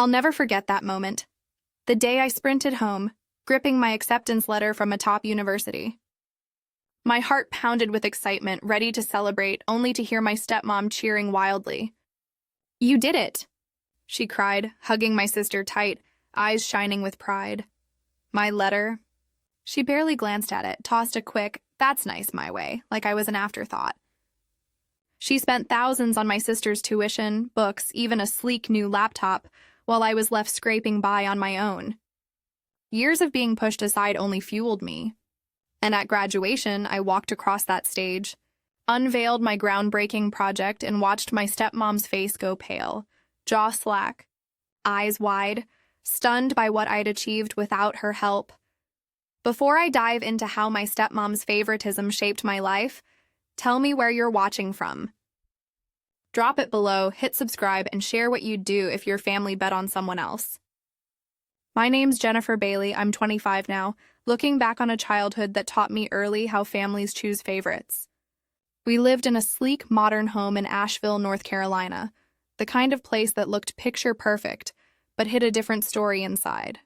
I'll never forget that moment. The day I sprinted home, gripping my acceptance letter from a top university. My heart pounded with excitement, ready to celebrate, only to hear my stepmom cheering wildly. "You did it!" she cried, hugging my sister tight, eyes shining with pride. My letter? She barely glanced at it, tossed a quick, "That's nice," my way, like I was an afterthought. She spent thousands on my sister's tuition, books, even a sleek new laptop, while I was left scraping by on my own. Years of being pushed aside only fueled me. And at graduation, I walked across that stage, unveiled my groundbreaking project, and watched my stepmom's face go pale, jaw slack, eyes wide, stunned by what I'd achieved without her help. Before I dive into how my stepmom's favoritism shaped my life, tell me where you're watching from. Drop it below, hit subscribe, and share what you'd do if your family bet on someone else. My name's Jennifer Bailey. I'm 25 now, looking back on a childhood that taught me early how families choose favorites. We lived in a sleek, modern home in Asheville, North Carolina, the kind of place that looked picture perfect, but hid a different story inside.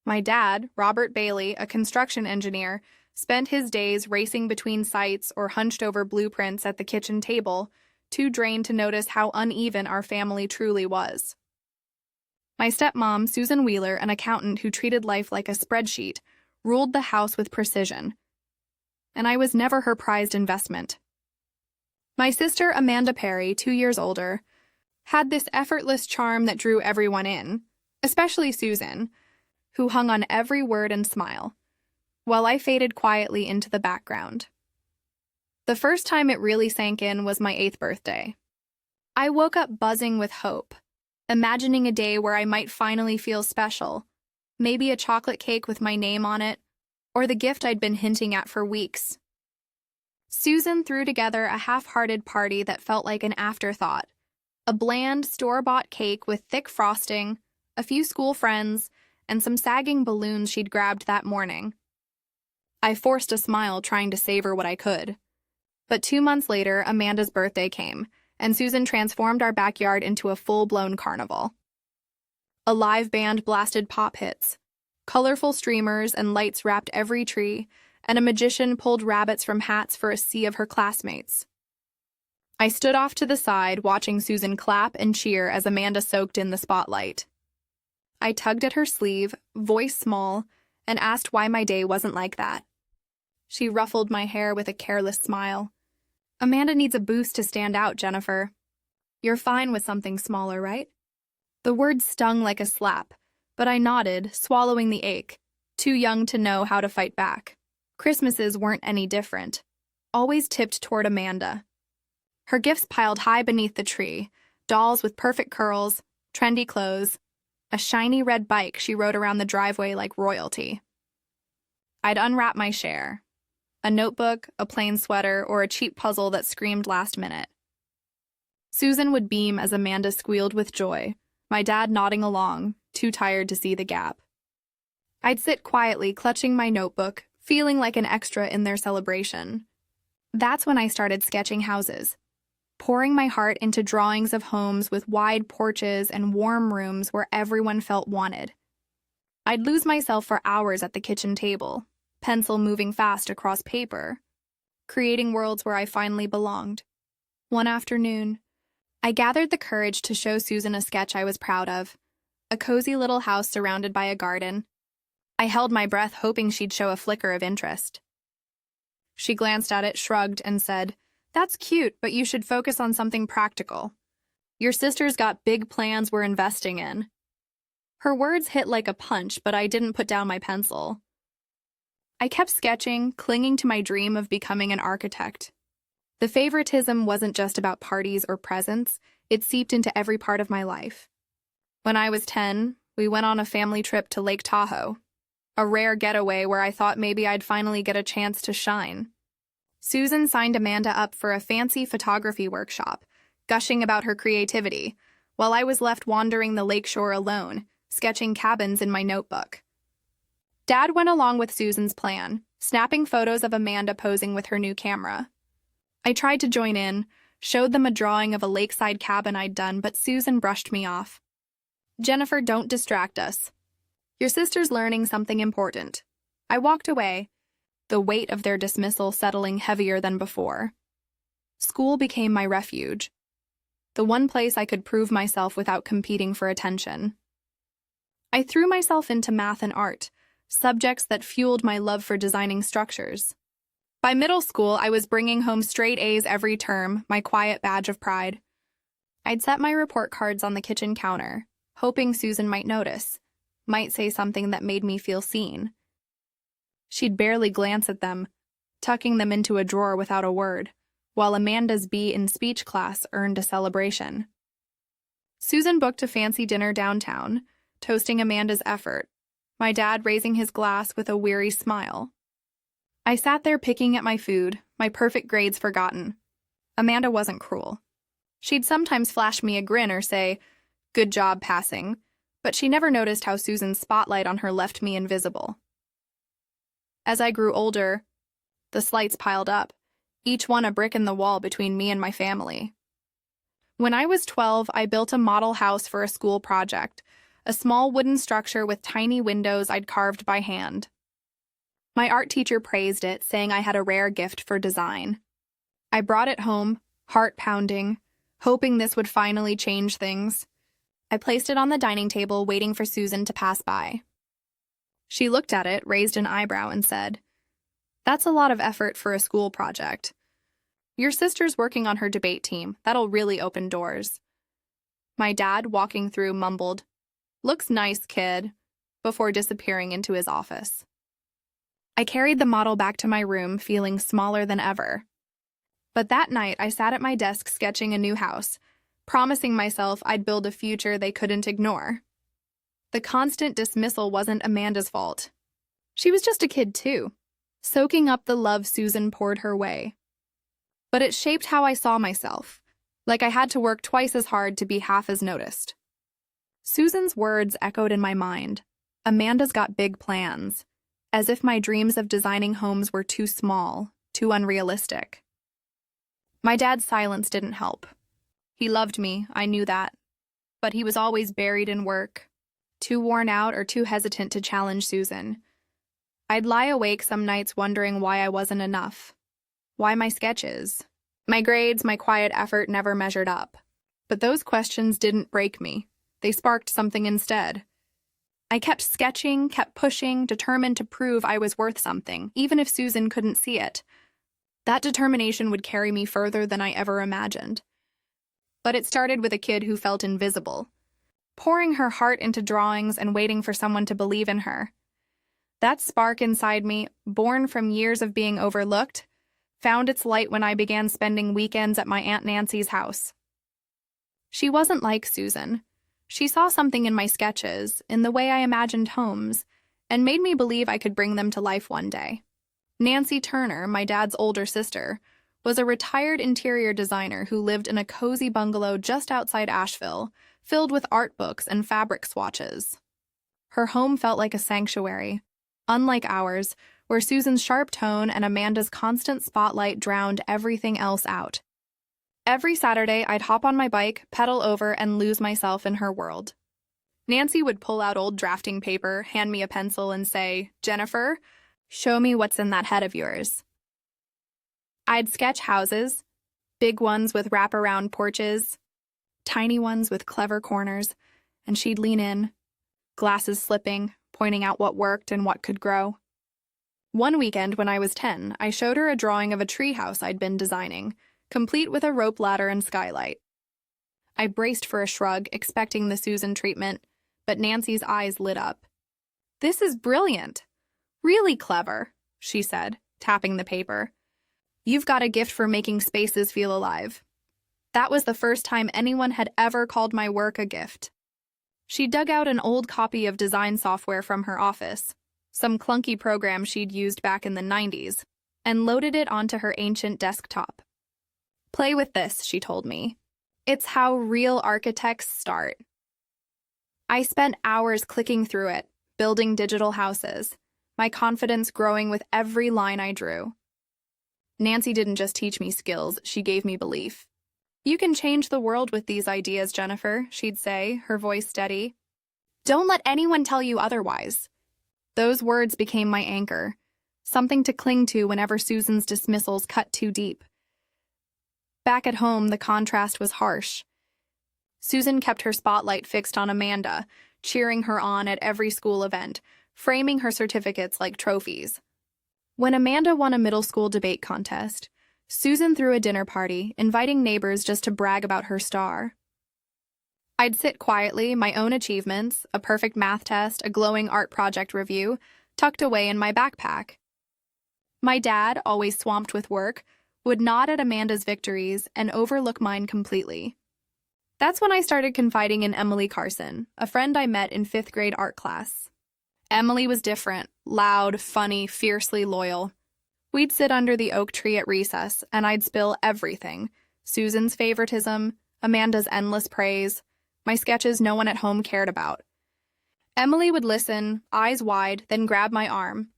My dad, Robert Bailey, a construction engineer, spent his days racing between sites or hunched over blueprints at the kitchen table, too drained to notice how uneven our family truly was. My stepmom, Susan Wheeler, an accountant who treated life like a spreadsheet, ruled the house with precision. And I was never her prized investment. My sister, Amanda Perry, 2 years older, had this effortless charm that drew everyone in, especially Susan, who hung on every word and smile, while I faded quietly into the background. The first time it really sank in was my 8th birthday. I woke up buzzing with hope, imagining a day where I might finally feel special, maybe a chocolate cake with my name on it, or the gift I'd been hinting at for weeks. Susan threw together a half-hearted party that felt like an afterthought, a bland, store-bought cake with thick frosting, a few school friends, and some sagging balloons she'd grabbed that morning. I forced a smile, trying to savor what I could. But 2 months later, Amanda's birthday came, and Susan transformed our backyard into a full-blown carnival. A live band blasted pop hits. Colorful streamers and lights wrapped every tree, and a magician pulled rabbits from hats for a sea of her classmates. I stood off to the side, watching Susan clap and cheer as Amanda soaked in the spotlight. I tugged at her sleeve, voice small, and asked why my day wasn't like that. She ruffled my hair with a careless smile. "Amanda needs a boost to stand out, Jennifer. You're fine with something smaller, right?" The words stung like a slap, but I nodded, swallowing the ache, too young to know how to fight back. Christmases weren't any different, always tipped toward Amanda. Her gifts piled high beneath the tree, dolls with perfect curls, trendy clothes, a shiny red bike she rode around the driveway like royalty. I'd unwrap my share. A notebook, a plain sweater, or a cheap puzzle that screamed last minute. Susan would beam as Amanda squealed with joy, my dad nodding along, too tired to see the gap. I'd sit quietly, clutching my notebook, feeling like an extra in their celebration. That's when I started sketching houses, pouring my heart into drawings of homes with wide porches and warm rooms where everyone felt wanted. I'd lose myself for hours at the kitchen table, pencil moving fast across paper, creating worlds where I finally belonged. One afternoon, I gathered the courage to show Susan a sketch I was proud of, a cozy little house surrounded by a garden. I held my breath, hoping she'd show a flicker of interest. She glanced at it, shrugged, and said, "That's cute, but you should focus on something practical. Your sister's got big plans we're investing in." Her words hit like a punch, but I didn't put down my pencil. I kept sketching, clinging to my dream of becoming an architect. The favoritism wasn't just about parties or presents, it seeped into every part of my life. When I was 10, we went on a family trip to Lake Tahoe, a rare getaway where I thought maybe I'd finally get a chance to shine. Susan signed Amanda up for a fancy photography workshop, gushing about her creativity, while I was left wandering the lakeshore alone, sketching cabins in my notebook. Dad went along with Susan's plan, snapping photos of Amanda posing with her new camera. I tried to join in, showed them a drawing of a lakeside cabin I'd done, but Susan brushed me off. Jennifer, don't distract us. Your sister's learning something important. I walked away, the weight of their dismissal settling heavier than before. School became my refuge, the one place I could prove myself without competing for attention. I threw myself into math and art, subjects that fueled my love for designing structures. By middle school, I was bringing home straight A's every term, my quiet badge of pride. I'd set my report cards on the kitchen counter, hoping Susan might notice, might say something that made me feel seen. She'd barely glance at them, tucking them into a drawer without a word, while Amanda's B in speech class earned a celebration. Susan booked a fancy dinner downtown, toasting Amanda's effort, my dad raising his glass with a weary smile. I sat there picking at my food, my perfect grades forgotten. Amanda wasn't cruel. She'd sometimes flash me a grin or say, "Good job passing," but she never noticed how Susan's spotlight on her left me invisible. As I grew older, the slights piled up, each one a brick in the wall between me and my family. When I was 12, I built a model house for a school project, a small wooden structure with tiny windows I'd carved by hand. My art teacher praised it, saying I had a rare gift for design. I brought it home, heart pounding, hoping this would finally change things. I placed it on the dining table, waiting for Susan to pass by. She looked at it, raised an eyebrow, and said, "That's a lot of effort for a school project. Your sister's working on her debate team. That'll really open doors." My dad, walking through, mumbled, "Looks nice, kid," before disappearing into his office. I carried the model back to my room, feeling smaller than ever. But that night, I sat at my desk sketching a new house, promising myself I'd build a future they couldn't ignore. The constant dismissal wasn't Amanda's fault. She was just a kid too, soaking up the love Susan poured her way. But it shaped how I saw myself, like I had to work twice as hard to be half as noticed. Susan's words echoed in my mind. Amanda's got big plans, as if my dreams of designing homes were too small, too unrealistic. My dad's silence didn't help. He loved me, I knew that, but he was always buried in work, too worn out or too hesitant to challenge Susan. I'd lie awake some nights wondering why I wasn't enough, why my sketches, my grades, my quiet effort never measured up. But those questions didn't break me. They sparked something instead. I kept sketching, kept pushing, determined to prove I was worth something, even if Susan couldn't see it. That determination would carry me further than I ever imagined. But it started with a kid who felt invisible, pouring her heart into drawings and waiting for someone to believe in her. That spark inside me, born from years of being overlooked, found its light when I began spending weekends at my Aunt Nancy's house. She wasn't like Susan. She saw something in my sketches, in the way I imagined homes, and made me believe I could bring them to life one day. Nancy Turner, my dad's older sister, was a retired interior designer who lived in a cozy bungalow just outside Asheville, filled with art books and fabric swatches. Her home felt like a sanctuary, unlike ours, where Susan's sharp tone and Amanda's constant spotlight drowned everything else out. Every Saturday, I'd hop on my bike, pedal over, and lose myself in her world. Nancy would pull out old drafting paper, hand me a pencil, and say, "Jennifer, show me what's in that head of yours." I'd sketch houses, big ones with wraparound porches, tiny ones with clever corners, and she'd lean in, glasses slipping, pointing out what worked and what could grow. One weekend when I was 10, I showed her a drawing of a treehouse I'd been designing, complete with a rope ladder and skylight. I braced for a shrug, expecting the Susan treatment, but Nancy's eyes lit up. "This is brilliant. Really clever," she said, tapping the paper. "You've got a gift for making spaces feel alive." That was the first time anyone had ever called my work a gift. She dug out an old copy of design software from her office, some clunky program she'd used back in the 90s, and loaded it onto her ancient desktop. "Play with this," she told me. "It's how real architects start." I spent hours clicking through it, building digital houses, my confidence growing with every line I drew. Nancy didn't just teach me skills, she gave me belief. "You can change the world with these ideas, Jennifer," she'd say, her voice steady. Don't let anyone tell you otherwise. Those words became my anchor, something to cling to whenever Susan's dismissals cut too deep. Back at home, the contrast was harsh. Susan kept her spotlight fixed on Amanda, cheering her on at every school event, framing her certificates like trophies. When Amanda won a middle school debate contest, Susan threw a dinner party, inviting neighbors just to brag about her star. I'd sit quietly, my own achievements, a perfect math test, a glowing art project review, tucked away in my backpack. My dad, always swamped with work, would nod at Amanda's victories and overlook mine completely. That's when I started confiding in Emily Carson, a friend I met in 5th grade art class. Emily was different, loud, funny, fiercely loyal. We'd sit under the oak tree at recess, and I'd spill everything. Susan's favoritism, Amanda's endless praise, my sketches no one at home cared about. Emily would listen, eyes wide, then grab my arm.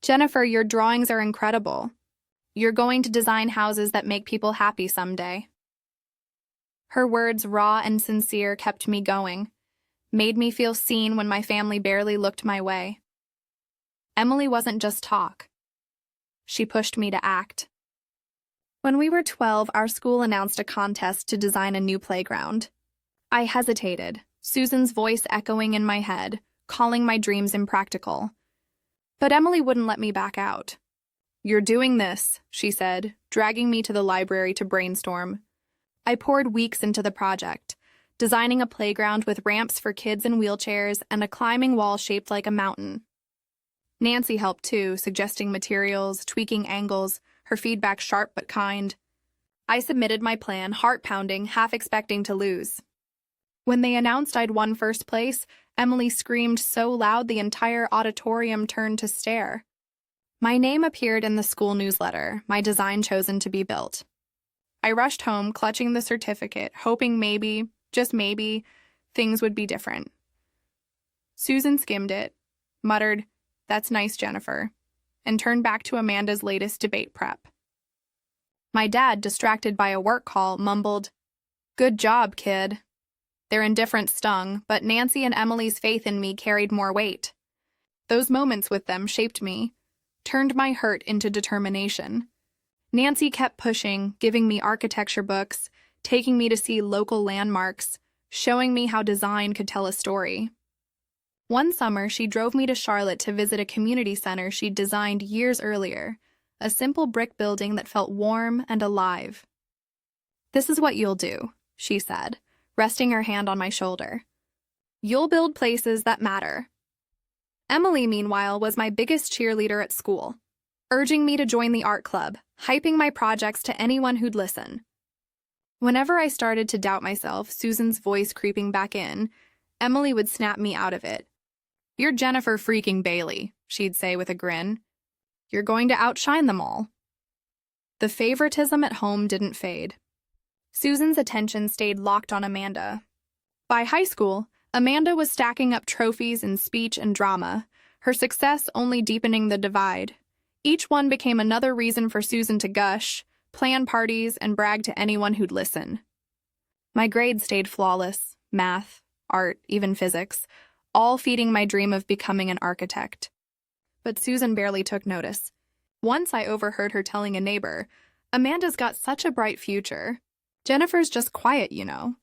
"Jennifer, your drawings are incredible. You're going to design houses that make people happy someday." Her words, raw and sincere, kept me going, made me feel seen when my family barely looked my way. Emily wasn't just talk. She pushed me to act. When we were 12, our school announced a contest to design a new playground. I hesitated, Susan's voice echoing in my head, calling my dreams impractical. But Emily wouldn't let me back out. "You're doing this," she said, dragging me to the library to brainstorm. I poured weeks into the project, designing a playground with ramps for kids in wheelchairs and a climbing wall shaped like a mountain. Nancy helped too, suggesting materials, tweaking angles, her feedback sharp but kind. I submitted my plan, heart-pounding, half expecting to lose. When they announced I'd won first place, Emily screamed so loud the entire auditorium turned to stare. My name appeared in the school newsletter, my design chosen to be built. I rushed home, clutching the certificate, hoping maybe, just maybe, things would be different. Susan skimmed it, muttered, "That's nice, Jennifer," and turned back to Amanda's latest debate prep. My dad, distracted by a work call, mumbled, "Good job, kid." Their indifference stung, but Nancy and Emily's faith in me carried more weight. Those moments with them shaped me, turned my hurt into determination. Nancy kept pushing, giving me architecture books, taking me to see local landmarks, showing me how design could tell a story. One summer, she drove me to Charlotte to visit a community center she'd designed years earlier, a simple brick building that felt warm and alive. "This is what you'll do," she said, resting her hand on my shoulder. "You'll build places that matter." Emily, meanwhile, was my biggest cheerleader at school, urging me to join the art club, hyping my projects to anyone who'd listen. Whenever I started to doubt myself, Susan's voice creeping back in, Emily would snap me out of it. "You're Jennifer freaking Bailey," she'd say with a grin. "You're going to outshine them all." The favoritism at home didn't fade. Susan's attention stayed locked on Amanda. By high school, Amanda was stacking up trophies in speech and drama, her success only deepening the divide. Each one became another reason for Susan to gush, plan parties, and brag to anyone who'd listen. My grades stayed flawless, math, art, even physics, all feeding my dream of becoming an architect. But Susan barely took notice. Once I overheard her telling a neighbor, "Amanda's got such a bright future. Jennifer's just quiet, you know."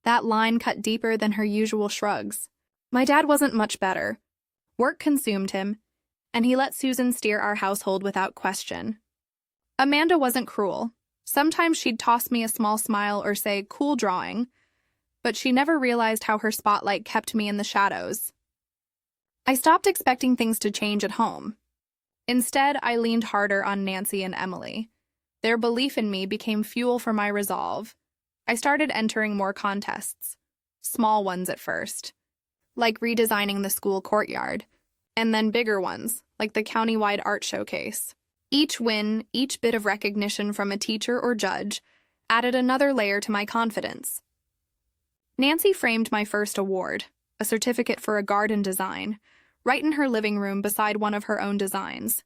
That line cut deeper than her usual shrugs. My dad wasn't much better. Work consumed him, and he let Susan steer our household without question. Amanda wasn't cruel. Sometimes she'd toss me a small smile or say, "Cool drawing," but she never realized how her spotlight kept me in the shadows. I stopped expecting things to change at home. Instead, I leaned harder on Nancy and Emily. Their belief in me became fuel for my resolve. I started entering more contests, small ones at first, like redesigning the school courtyard, and then bigger ones, like the countywide art showcase. Each win, each bit of recognition from a teacher or judge, added another layer to my confidence. Nancy framed my first award, a certificate for a garden design, right in her living room beside one of her own designs.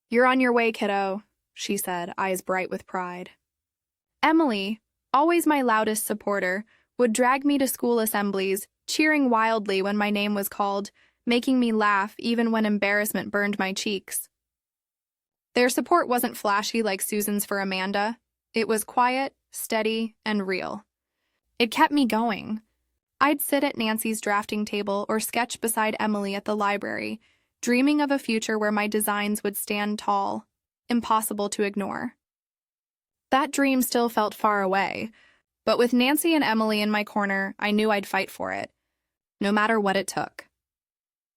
"You're on your way, kiddo," she said, eyes bright with pride. Emily, always my loudest supporter, would drag me to school assemblies, cheering wildly when my name was called, making me laugh even when embarrassment burned my cheeks. Their support wasn't flashy like Susan's for Amanda. It was quiet, steady, and real. It kept me going. I'd sit at Nancy's drafting table or sketch beside Emily at the library, dreaming of a future where my designs would stand tall, impossible to ignore. That dream still felt far away, but with Nancy and Emily in my corner, I knew I'd fight for it, no matter what it took.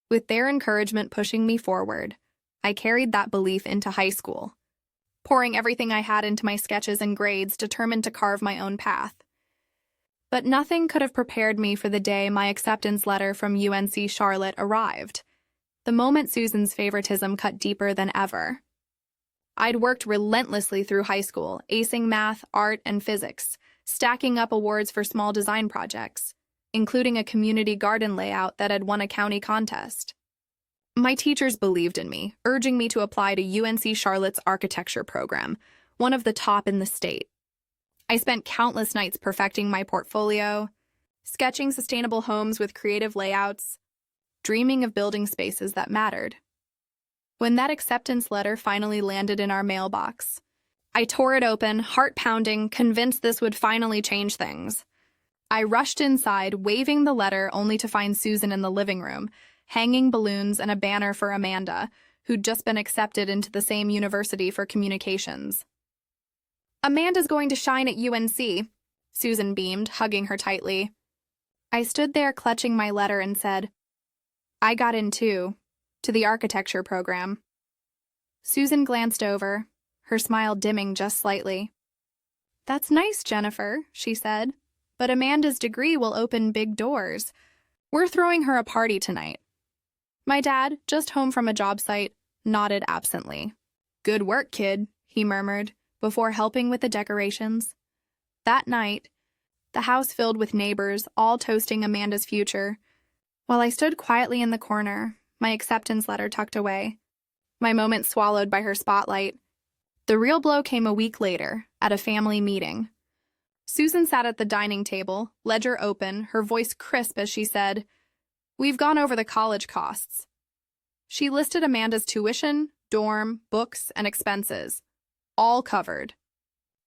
With their encouragement pushing me forward, I carried that belief into high school, pouring everything I had into my sketches and grades, determined to carve my own path. But nothing could have prepared me for the day my acceptance letter from UNC Charlotte arrived, the moment Susan's favoritism cut deeper than ever. I'd worked relentlessly through high school, acing math, art, and physics, stacking up awards for small design projects, including a community garden layout that had won a county contest. My teachers believed in me, urging me to apply to UNC Charlotte's architecture program, one of the top in the state. I spent countless nights perfecting my portfolio, sketching sustainable homes with creative layouts, dreaming of building spaces that mattered. When that acceptance letter finally landed in our mailbox, I tore it open, heart pounding, convinced this would finally change things. I rushed inside, waving the letter only to find Susan in the living room, hanging balloons and a banner for Amanda, who'd just been accepted into the same university for communications. "Amanda's going to shine at UNC," Susan beamed, hugging her tightly. I stood there clutching my letter and said, "I got in too, to the architecture program." Susan glanced over, her smile dimming just slightly. "That's nice, Jennifer," she said, "but Amanda's degree will open big doors. We're throwing her a party tonight." My dad, just home from a job site, nodded absently. "Good work, kid," he murmured, before helping with the decorations. That night, the house filled with neighbors, all toasting Amanda's future, while I stood quietly in the corner, my acceptance letter tucked away, my moment swallowed by her spotlight. The real blow came a week later, at a family meeting. Susan sat at the dining table, ledger open, her voice crisp as she said, "We've gone over the college costs." She listed Amanda's tuition, dorm, books, and expenses, all covered.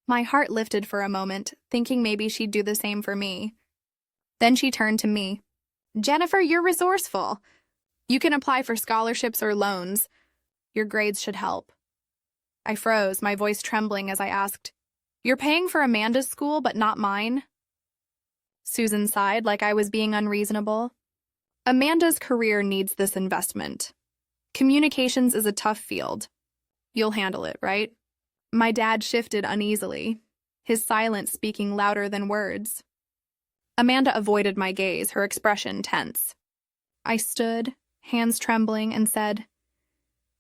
My heart lifted for a moment, thinking maybe she'd do the same for me. Then she turned to me. "Jennifer, you're resourceful. You can apply for scholarships or loans. Your grades should help." I froze, my voice trembling as I asked, "You're paying for Amanda's school, but not mine?" Susan sighed like I was being unreasonable. "Amanda's career needs this investment. Communications is a tough field. You'll handle it, right?" My dad shifted uneasily, his silence speaking louder than words. Amanda avoided my gaze, her expression tense. I stood, hands trembling, and said,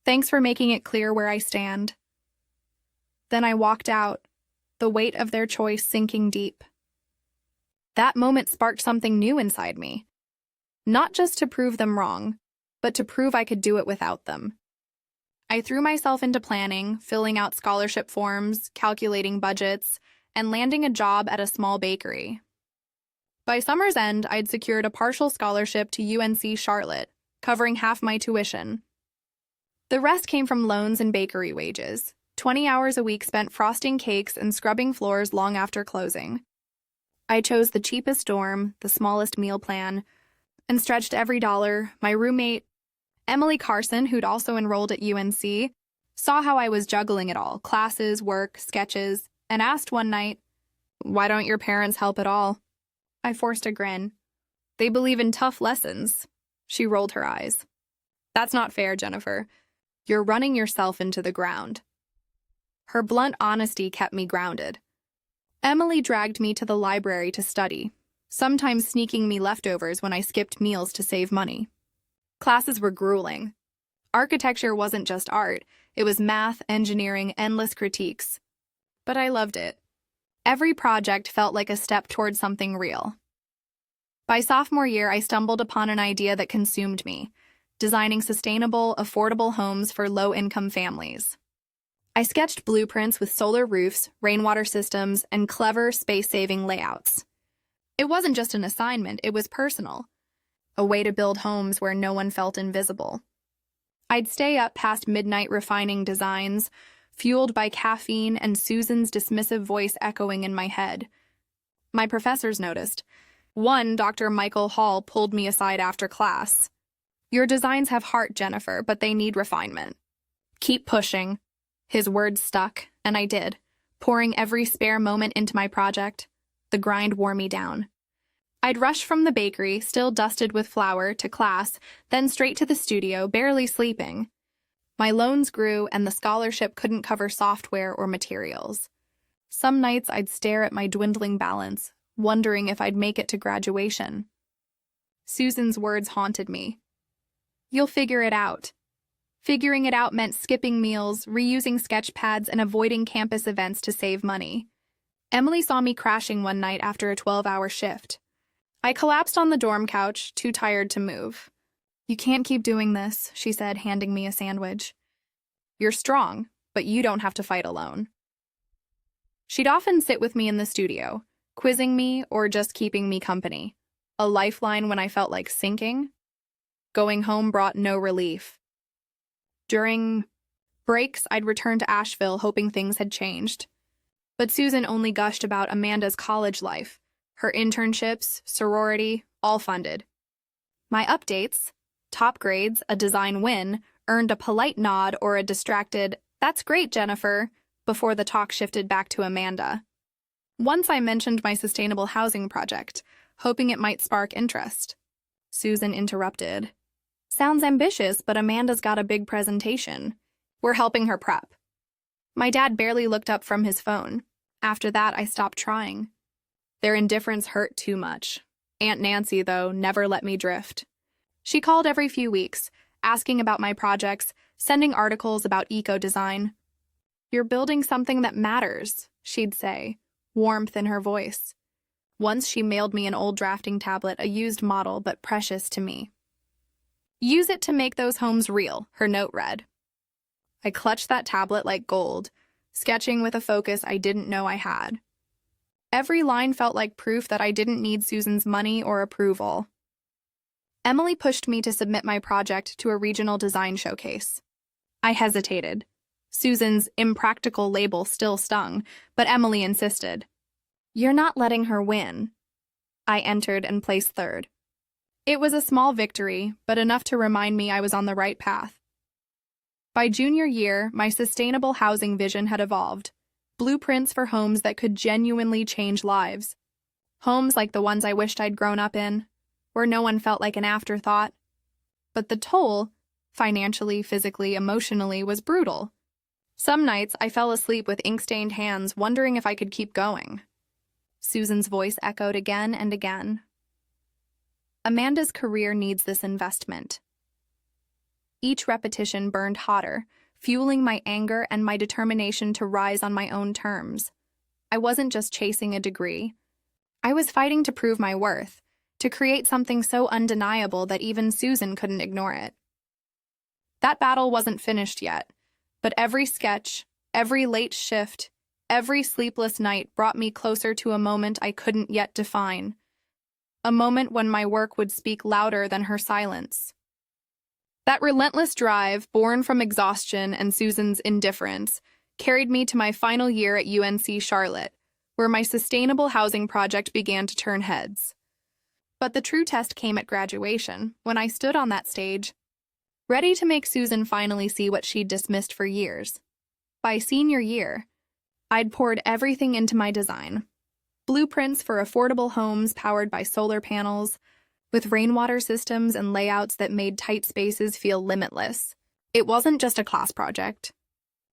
"Thanks for making it clear where I stand." Then I walked out, the weight of their choice sinking deep. That moment sparked something new inside me. Not just to prove them wrong, but to prove I could do it without them. I threw myself into planning, filling out scholarship forms, calculating budgets, and landing a job at a small bakery. By summer's end, I'd secured a partial scholarship to UNC Charlotte, covering half my tuition. The rest came from loans and bakery wages, 20 hours a week spent frosting cakes and scrubbing floors long after closing. I chose the cheapest dorm, the smallest meal plan, and stretched every dollar. My roommate, Emily Carson, who'd also enrolled at UNC, saw how I was juggling it all, classes, work, sketches, and asked one night, "Why don't your parents help at all?" I forced a grin. "They believe in tough lessons." She rolled her eyes. "That's not fair, Jennifer. You're running yourself into the ground." Her blunt honesty kept me grounded. Emily dragged me to the library to study, sometimes sneaking me leftovers when I skipped meals to save money. Classes were grueling. Architecture wasn't just art, it was math, engineering, endless critiques. But I loved it. Every project felt like a step toward something real. By sophomore year, I stumbled upon an idea that consumed me, designing sustainable, affordable homes for low-income families. I sketched blueprints with solar roofs, rainwater systems, and clever space-saving layouts. It wasn't just an assignment, it was personal, a way to build homes where no one felt invisible. I'd stay up past midnight refining designs, fueled by caffeine and Susan's dismissive voice echoing in my head. My professors noticed. One, Dr. Michael Hall, pulled me aside after class. "Your designs have heart, Jennifer, but they need refinement. Keep pushing." His words stuck, and I did, pouring every spare moment into my project. The grind wore me down. I'd rush from the bakery, still dusted with flour, to class, then straight to the studio, barely sleeping. My loans grew, and the scholarship couldn't cover software or materials. Some nights I'd stare at my dwindling balance, wondering if I'd make it to graduation. Susan's words haunted me. "You'll figure it out." Figuring it out meant skipping meals, reusing sketch pads, and avoiding campus events to save money. Emily saw me crashing one night after a 12-hour shift. I collapsed on the dorm couch, too tired to move. "You can't keep doing this," she said, handing me a sandwich. "You're strong, but you don't have to fight alone." She'd often sit with me in the studio, quizzing me or just keeping me company. A lifeline when I felt like sinking. Going home brought no relief. During breaks, I'd return to Asheville hoping things had changed. But Susan only gushed about Amanda's college life, her internships, sorority, all funded. My updates, top grades, a design win, earned a polite nod or a distracted, "That's great, Jennifer," before the talk shifted back to Amanda. Once I mentioned my sustainable housing project, hoping it might spark interest. Susan interrupted. "Sounds ambitious, but Amanda's got a big presentation. We're helping her prep." My dad barely looked up from his phone. After that, I stopped trying. Their indifference hurt too much. Aunt Nancy, though, never let me drift. She called every few weeks, asking about my projects, sending articles about eco-design. "You're building something that matters," she'd say, warmth in her voice. Once she mailed me an old drafting tablet, a used model but precious to me. "Use it to make those homes real," her note read. I clutched that tablet like gold, sketching with a focus I didn't know I had. Every line felt like proof that I didn't need Susan's money or approval. Emily pushed me to submit my project to a regional design showcase. I hesitated. Susan's impractical label still stung, but Emily insisted. "You're not letting her win." I entered and placed third. It was a small victory, but enough to remind me I was on the right path. By junior year, my sustainable housing vision had evolved. Blueprints for homes that could genuinely change lives. Homes like the ones I wished I'd grown up in, where no one felt like an afterthought. But the toll, financially, physically, emotionally, was brutal. Some nights I fell asleep with ink-stained hands, wondering if I could keep going. Susan's voice echoed again and again. "Amanda's career needs this investment." Each repetition burned hotter, fueling my anger and my determination to rise on my own terms. I wasn't just chasing a degree. I was fighting to prove my worth, to create something so undeniable that even Susan couldn't ignore it. That battle wasn't finished yet, but every sketch, every late shift, every sleepless night brought me closer to a moment I couldn't yet define. A moment when my work would speak louder than her silence. That relentless drive, born from exhaustion and Susan's indifference, carried me to my final year at UNC Charlotte, where my sustainable housing project began to turn heads. But the true test came at graduation, when I stood on that stage, ready to make Susan finally see what she'd dismissed for years. By senior year, I'd poured everything into my design. Blueprints for affordable homes powered by solar panels, with rainwater systems and layouts that made tight spaces feel limitless. It wasn't just a class project.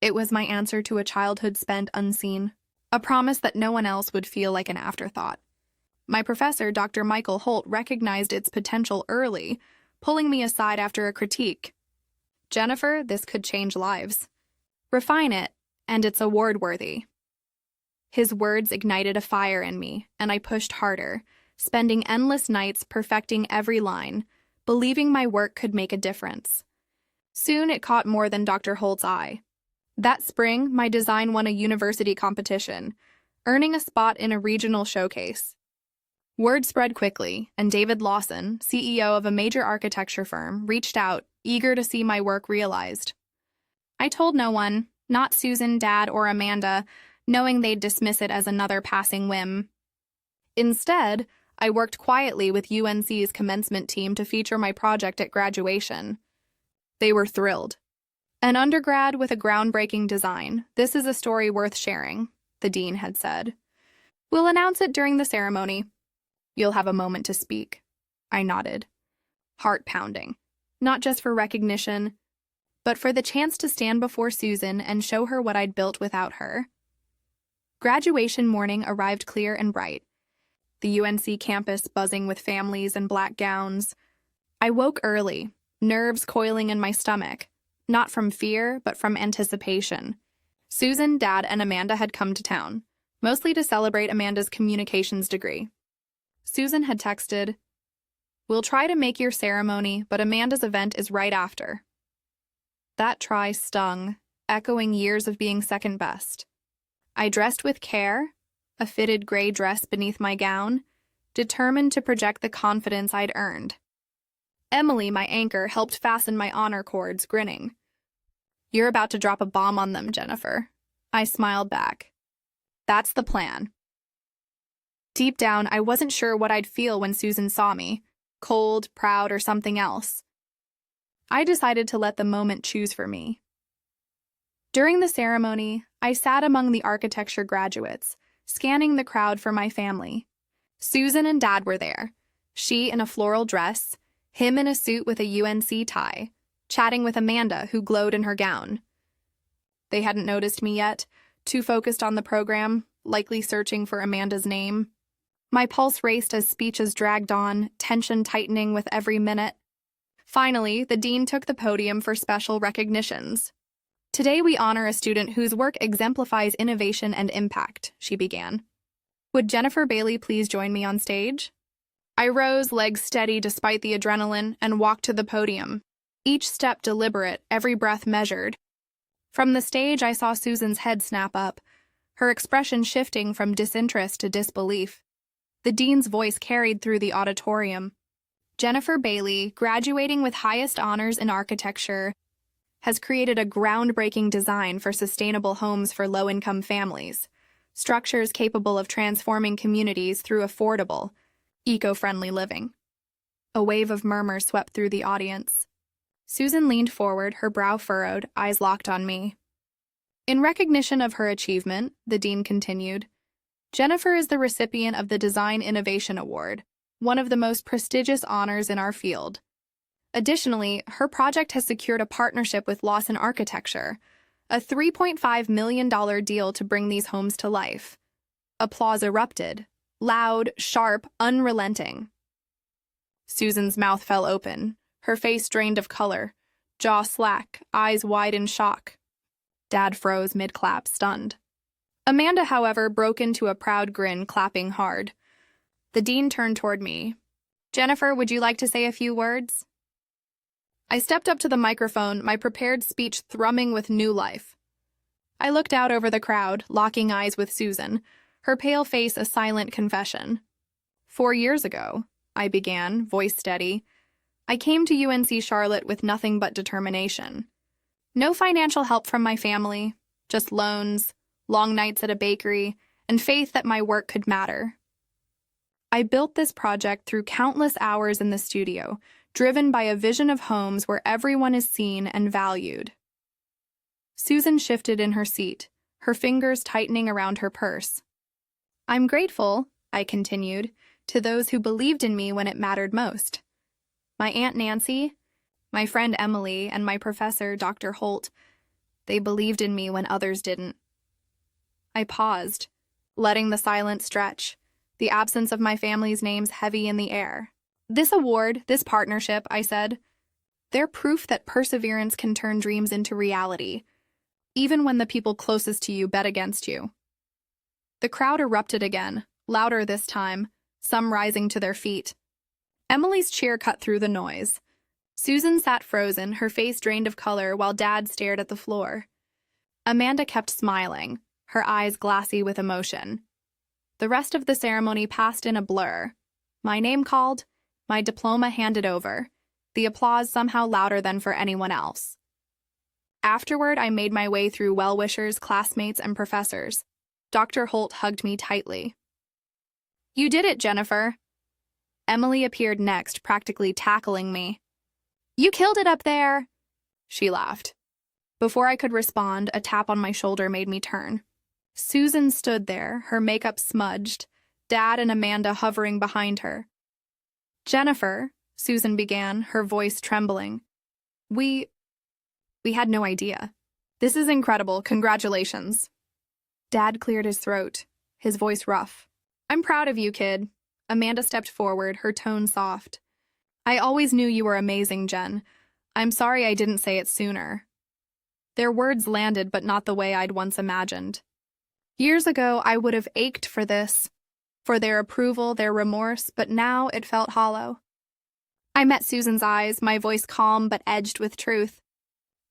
It was my answer to a childhood spent unseen, a promise that no one else would feel like an afterthought. My professor, Dr. Michael Holt, recognized its potential early, pulling me aside after a critique. "Jennifer, this could change lives. Refine it, and it's award-worthy." His words ignited a fire in me, and I pushed harder, spending endless nights perfecting every line, believing my work could make a difference. Soon it caught more than Dr. Holt's eye. That spring, my design won a university competition, earning a spot in a regional showcase. Word spread quickly, and David Lawson, CEO of a major architecture firm, reached out, eager to see my work realized. I told no one, not Susan, Dad, or Amanda, knowing they'd dismiss it as another passing whim. Instead, I worked quietly with UNC's commencement team to feature my project at graduation. They were thrilled. An undergrad with a groundbreaking design. This is a story worth sharing, the dean had said. We'll announce it during the ceremony. You'll have a moment to speak. I nodded. Heart pounding. Not just for recognition, but for the chance to stand before Susan and show her what I'd built without her. Graduation morning arrived clear and bright. The UNC campus buzzing with families in black gowns. I woke early, nerves coiling in my stomach, not from fear, but from anticipation. Susan, Dad, and Amanda had come to town, mostly to celebrate Amanda's communications degree. Susan had texted, "We'll try to make your ceremony, but Amanda's event is right after." That try stung, echoing years of being second best. I dressed with care, a fitted gray dress beneath my gown, determined to project the confidence I'd earned. Emily, my anchor, helped fasten my honor cords, grinning. "You're about to drop a bomb on them, Jennifer." I smiled back. "That's the plan." Deep down, I wasn't sure what I'd feel when Susan saw me, cold, proud, or something else. I decided to let the moment choose for me. During the ceremony, I sat among the architecture graduates, scanning the crowd for my family. Susan and Dad were there, she in a floral dress, him in a suit with a UNC tie, chatting with Amanda, who glowed in her gown. They hadn't noticed me yet, too focused on the program, likely searching for Amanda's name. My pulse raced as speeches dragged on, tension tightening with every minute. Finally, the dean took the podium for special recognitions. "Today we honor a student whose work exemplifies innovation and impact," she began. "Would Jennifer Bailey please join me on stage?" I rose, legs steady despite the adrenaline, and walked to the podium. Each step deliberate, every breath measured. From the stage, I saw Susan's head snap up, her expression shifting from disinterest to disbelief. The dean's voice carried through the auditorium. "Jennifer Bailey, graduating with highest honors in architecture, has created a groundbreaking design for sustainable homes for low-income families, structures capable of transforming communities through affordable, eco-friendly living." A wave of murmurs swept through the audience. Susan leaned forward, her brow furrowed, eyes locked on me. "In recognition of her achievement," the dean continued, "Jennifer is the recipient of the Design Innovation Award, one of the most prestigious honors in our field. Additionally, her project has secured a partnership with Lawson Architecture, a $3.5 million deal to bring these homes to life." Applause erupted, loud, sharp, unrelenting. Susan's mouth fell open, her face drained of color, jaw slack, eyes wide in shock. Dad froze mid-clap, stunned. Amanda, however, broke into a proud grin, clapping hard. The dean turned toward me. "Jennifer, would you like to say a few words?" I stepped up to the microphone, my prepared speech thrumming with new life. I looked out over the crowd, locking eyes with Susan, her pale face a silent confession. 4 years ago, I began, voice steady, I came to UNC Charlotte with nothing but determination. No financial help from my family, just loans, long nights at a bakery, and faith that my work could matter. I built this project through countless hours in the studio, driven by a vision of homes where everyone is seen and valued. Susan shifted in her seat, her fingers tightening around her purse. "I'm grateful," I continued, "to those who believed in me when it mattered most. My Aunt Nancy, my friend Emily, and my professor, Dr. Holt, they believed in me when others didn't." I paused, letting the silence stretch, the absence of my family's names heavy in the air. "This award, this partnership," I said, "they're proof that perseverance can turn dreams into reality, even when the people closest to you bet against you." The crowd erupted again, louder this time, some rising to their feet. Emily's cheer cut through the noise. Susan sat frozen, her face drained of color, while Dad stared at the floor. Amanda kept smiling, her eyes glassy with emotion. The rest of the ceremony passed in a blur, My name called, my diploma handed over, the applause somehow louder than for anyone else. Afterward, I made my way through well-wishers, classmates, and professors. Dr. Holt hugged me tightly. "You did it, Jennifer." Emily appeared next, practically tackling me. "You killed it up there," she laughed. Before I could respond, a tap on my shoulder made me turn. Susan stood there, her makeup smudged, Dad and Amanda hovering behind her. "Jennifer," Susan began, her voice trembling. We had no idea. This is incredible. Congratulations." Dad cleared his throat, his voice rough. "I'm proud of you, kid." Amanda stepped forward, her tone soft. "I always knew you were amazing, Jen. I'm sorry I didn't say it sooner." Their words landed, but not the way I'd once imagined. Years ago, I would have ached for this, for their approval, their remorse, but now it felt hollow. I met Susan's eyes, my voice calm but edged with truth.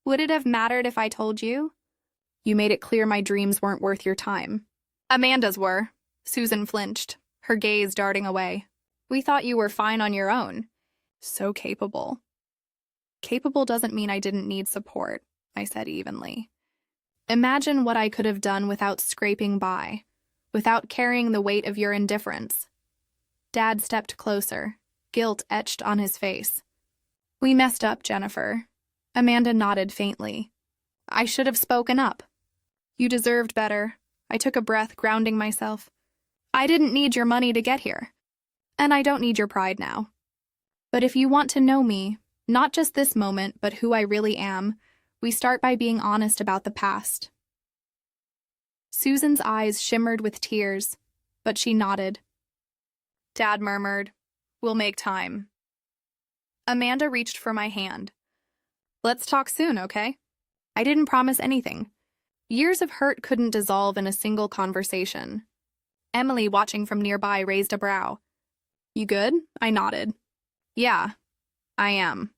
"Would it have mattered if I told you? You made it clear my dreams weren't worth your time." "Amanda's were." Susan flinched, her gaze darting away. "We thought you were fine on your own." "So capable." "Capable doesn't mean I didn't need support," I said evenly. "Imagine what I could have done without scraping by, without carrying the weight of your indifference." Dad stepped closer, guilt etched on his face. "We messed up, Jennifer." Amanda nodded faintly. "I should have spoken up." "You deserved better." I took a breath, grounding myself. "I didn't need your money to get here. And I don't need your pride now. But if you want to know me, not just this moment, but who I really am, we start by being honest about the past." Susan's eyes shimmered with tears, but she nodded. Dad murmured, "We'll make time." Amanda reached for my hand. "Let's talk soon, okay?" I didn't promise anything. Years of hurt couldn't dissolve in a single conversation. Emily, watching from nearby, raised a brow. "You good?" I nodded. "Yeah, I am."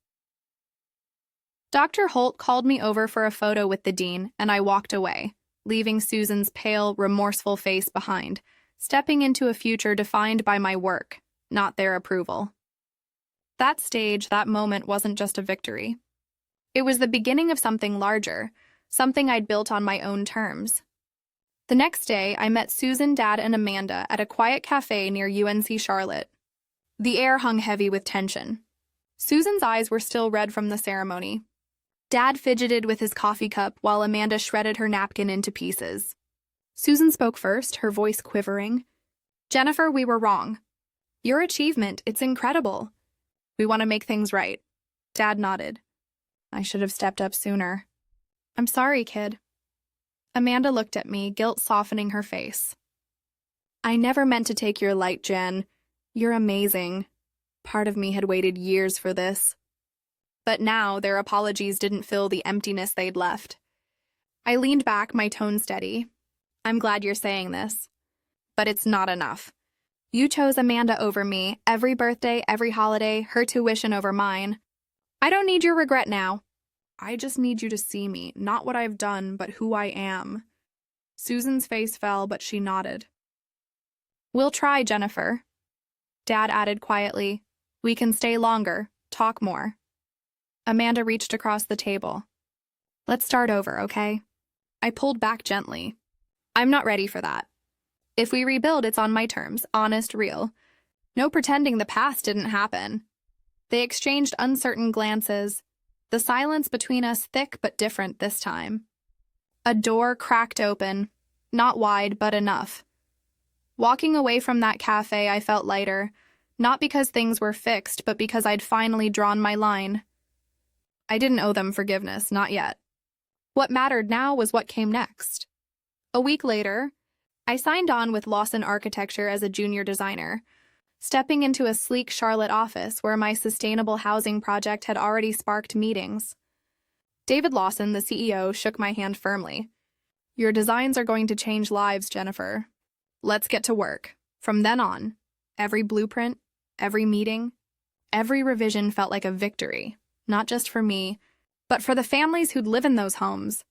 Dr. Holt called me over for a photo with the dean, and I walked away, leaving Susan's pale, remorseful face behind, stepping into a future defined by my work, not their approval. That stage, that moment, wasn't just a victory. It was the beginning of something larger, something I'd built on my own terms. The next day, I met Susan, Dad, and Amanda at a quiet cafe near UNC Charlotte. The air hung heavy with tension. Susan's eyes were still red from the ceremony. Dad fidgeted with his coffee cup while Amanda shredded her napkin into pieces. Susan spoke first, her voice quivering. "Jennifer, we were wrong. Your achievement, it's incredible. We want to make things right." Dad nodded. "I should have stepped up sooner." "I'm sorry, kid." Amanda looked at me, guilt softening her face. "I never meant to take your light, Jen. You're amazing. Part of me had waited years for this." But now their apologies didn't fill the emptiness they'd left. I leaned back, my tone steady. "I'm glad you're saying this. But it's not enough. You chose Amanda over me, every birthday, every holiday, her tuition over mine. I don't need your regret now. I just need you to see me, not what I've done, but who I am." Susan's face fell, but she nodded. "We'll try, Jennifer." Dad added quietly, "We can stay longer, talk more." Amanda reached across the table. "Let's start over, okay?" I pulled back gently. "I'm not ready for that. If we rebuild, it's on my terms, honest, real. No pretending the past didn't happen." They exchanged uncertain glances, the silence between us thick but different this time. A door cracked open, not wide, but enough. Walking away from that cafe, I felt lighter, not because things were fixed, but because I'd finally drawn my line. I didn't owe them forgiveness, not yet. What mattered now was what came next. A week later, I signed on with Lawson Architecture as a junior designer, stepping into a sleek Charlotte office where my sustainable housing project had already sparked meetings. David Lawson, the CEO, shook my hand firmly. "Your designs are going to change lives, Jennifer. Let's get to work." From then on, every blueprint, every meeting, every revision felt like a victory, not just for me, but for the families who'd live in those homes,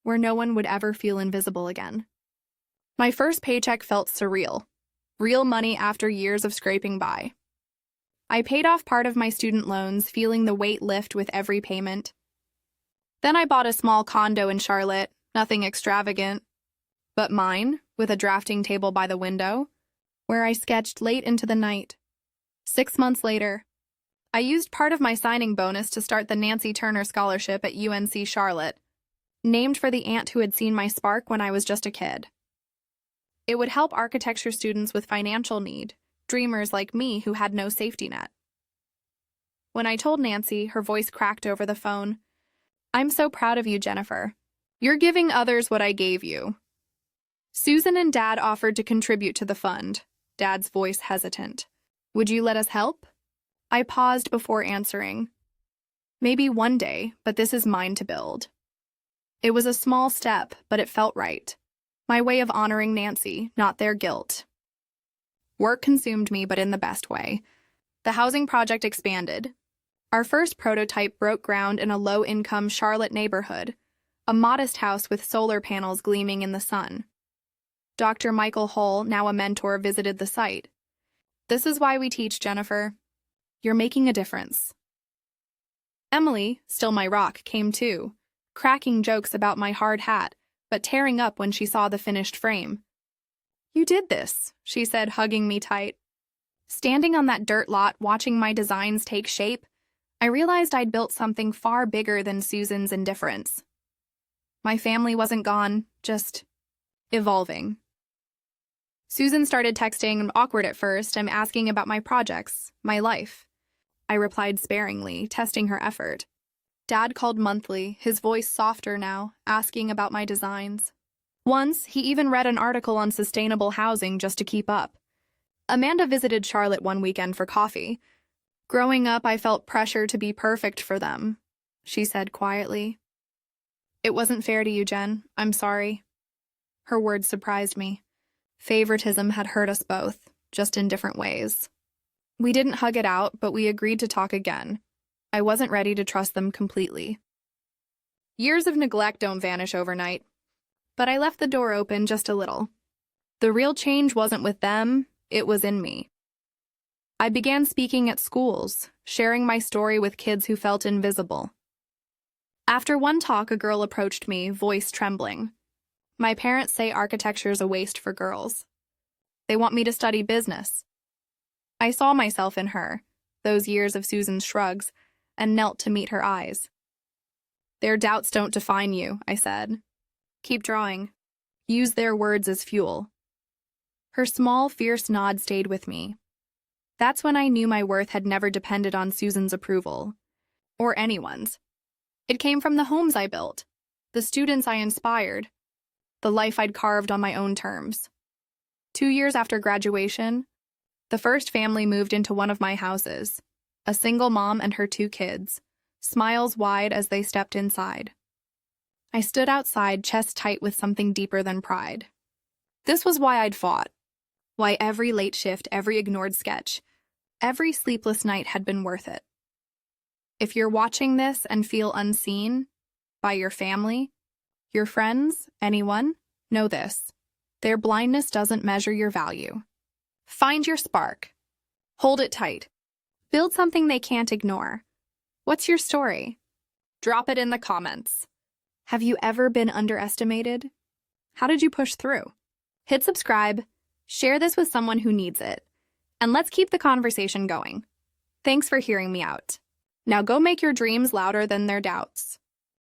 where no one would ever feel invisible again. My first paycheck felt surreal. Real money after years of scraping by. I paid off part of my student loans, feeling the weight lift with every payment. Then I bought a small condo in Charlotte, nothing extravagant, but mine, with a drafting table by the window, where I sketched late into the night. 6 months later, I used part of my signing bonus to start the Nancy Turner Scholarship at UNC Charlotte, named for the aunt who had seen my spark when I was just a kid. It would help architecture students with financial need, dreamers like me who had no safety net. When I told Nancy, her voice cracked over the phone. "I'm so proud of you, Jennifer. You're giving others what I gave you." Susan and Dad offered to contribute to the fund, Dad's voice hesitant. "Would you let us help?" I paused before answering. "Maybe one day, but this is mine to build." It was a small step, but it felt right. My way of honoring Nancy, not their guilt. Work consumed me, but in the best way. The housing project expanded. Our first prototype broke ground in a low-income Charlotte neighborhood, a modest house with solar panels gleaming in the sun. Dr. Michael Hull, now a mentor, visited the site. "This is why we teach, Jennifer. You're making a difference." Emily, still my rock, came too, cracking jokes about my hard hat, but tearing up when she saw the finished frame. "You did this," she said, hugging me tight. Standing on that dirt lot, watching my designs take shape, I realized I'd built something far bigger than Susan's indifference. My family wasn't gone, just evolving. Susan started texting, awkward at first, and asking about my projects, my life. I replied sparingly, testing her effort. Dad called monthly, his voice softer now, asking about my designs. Once, he even read an article on sustainable housing just to keep up. Amanda visited Charlotte one weekend for coffee. "Growing up, I felt pressure to be perfect for them," she said quietly. "It wasn't fair to you, Jen. I'm sorry." Her words surprised me. Favoritism had hurt us both, just in different ways. We didn't hug it out, but we agreed to talk again. I wasn't ready to trust them completely. Years of neglect don't vanish overnight, but I left the door open just a little. The real change wasn't with them, it was in me. I began speaking at schools, sharing my story with kids who felt invisible. After one talk, a girl approached me, voice trembling. "My parents say architecture's a waste for girls. They want me to study business." I saw myself in her, those years of Susan's shrugs, and knelt to meet her eyes. "Their doubts don't define you," I said. "Keep drawing. Use their words as fuel." Her small, fierce nod stayed with me. That's when I knew my worth had never depended on Susan's approval, or anyone's. It came from the homes I built, the students I inspired, the life I'd carved on my own terms. 2 years after graduation, the first family moved into one of my houses, a single mom and her 2 kids, smiles wide as they stepped inside. I stood outside, chest tight with something deeper than pride. This was why I'd fought, why every late shift, every ignored sketch, every sleepless night had been worth it. If you're watching this and feel unseen by your family, your friends, anyone, know this: their blindness doesn't measure your value. Find your spark. Hold it tight. Build something they can't ignore. What's your story? Drop it in the comments. Have you ever been underestimated? How did you push through? Hit subscribe, share this with someone who needs it, and let's keep the conversation going. Thanks for hearing me out. Now go make your dreams louder than their doubts.